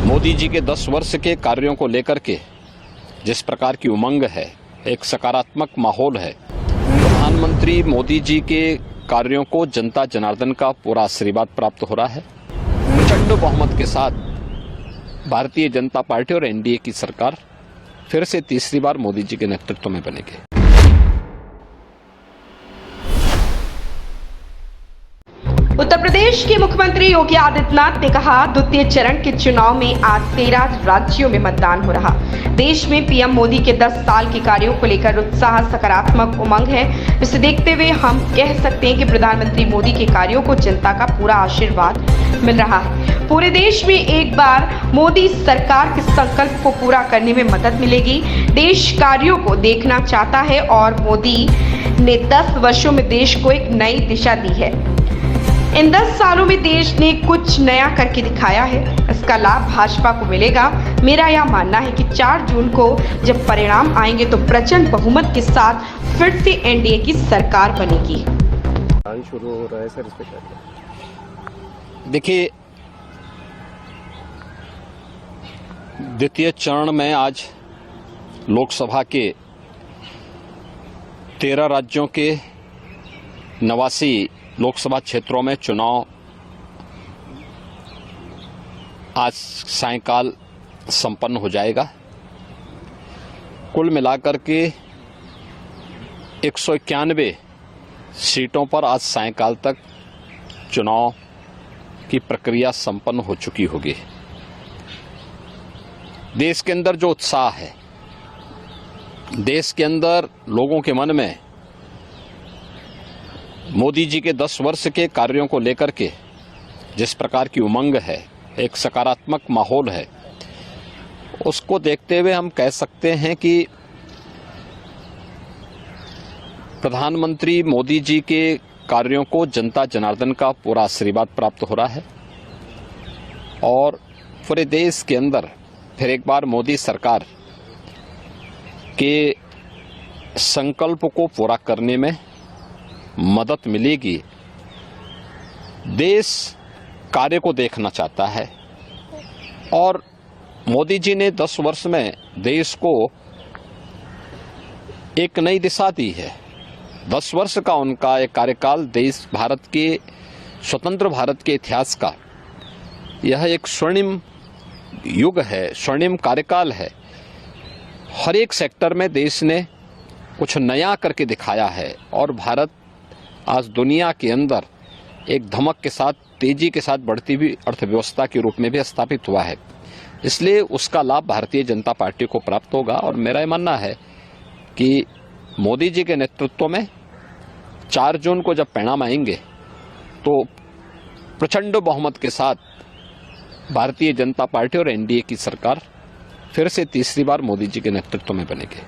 मोदी जी के 10 वर्ष के कार्यों को लेकर के जिस प्रकार की उमंग है, एक सकारात्मक माहौल है। प्रधानमंत्री मोदी जी के कार्यों को जनता जनार्दन का पूरा आशीर्वाद प्राप्त हो रहा है। प्रचंड बहुमत के साथ भारतीय जनता पार्टी और एनडीए की सरकार फिर से तीसरी बार मोदी जी के नेतृत्व में बनेगी। उत्तर प्रदेश के मुख्यमंत्री योगी आदित्यनाथ ने कहा, द्वितीय चरण के चुनाव में आज 13 राज्यों में मतदान हो रहा। देश में पीएम मोदी के 10 साल के कार्यों को लेकर उत्साह, सकारात्मक उमंग है। इसे देखते हुए हम कह सकते हैं कि प्रधानमंत्री मोदी के कार्यों को जनता का पूरा आशीर्वाद मिल रहा है। पूरे देश में एक बार मोदी सरकार के संकल्प को पूरा करने में मदद मिलेगी। देश कार्यों को देखना चाहता है और मोदी ने 10 वर्षों में देश को एक नई दिशा दी है। इन 10 सालों में देश ने कुछ नया करके दिखाया है। इसका लाभ भाजपा को मिलेगा। मेरा यह मानना है कि 4 जून को जब परिणाम आएंगे तो प्रचंड बहुमत के साथ फिर से एनडीए की सरकार बनेगी। शुरू हो रहा है सर, देखिए, द्वितीय चरण में आज लोकसभा के 13 राज्यों के 89 लोकसभा क्षेत्रों में चुनाव आज सायंकाल संपन्न हो जाएगा। कुल मिलाकर के 191 सीटों पर आज सायंकाल तक चुनाव की प्रक्रिया संपन्न हो चुकी होगी। देश के अंदर जो उत्साह है, देश के अंदर लोगों के मन में मोदी जी के 10 वर्ष के कार्यों को लेकर के जिस प्रकार की उमंग है, एक सकारात्मक माहौल है, उसको देखते हुए हम कह सकते हैं कि प्रधानमंत्री मोदी जी के कार्यों को जनता जनार्दन का पूरा आशीर्वाद प्राप्त हो रहा है और पूरे देश के अंदर फिर एक बार मोदी सरकार के संकल्प को पूरा करने में मदद मिलेगी। देश कार्य को देखना चाहता है और मोदी जी ने 10 वर्ष में देश को एक नई दिशा दी है। 10 वर्ष का उनका एक कार्यकाल देश भारत के स्वतंत्र भारत के इतिहास का यह एक स्वर्णिम युग है, स्वर्णिम कार्यकाल है। हर एक सेक्टर में देश ने कुछ नया करके दिखाया है और भारत आज दुनिया के अंदर एक धमक के साथ, तेजी के साथ बढ़ती हुई अर्थव्यवस्था के रूप में भी स्थापित हुआ है। इसलिए उसका लाभ भारतीय जनता पार्टी को प्राप्त होगा और मेरा यह मानना है कि मोदी जी के नेतृत्व में 4 जून को जब परिणाम आएंगे तो प्रचंड बहुमत के साथ भारतीय जनता पार्टी और एनडीए की सरकार फिर से तीसरी बार मोदी जी के नेतृत्व में बनेगी।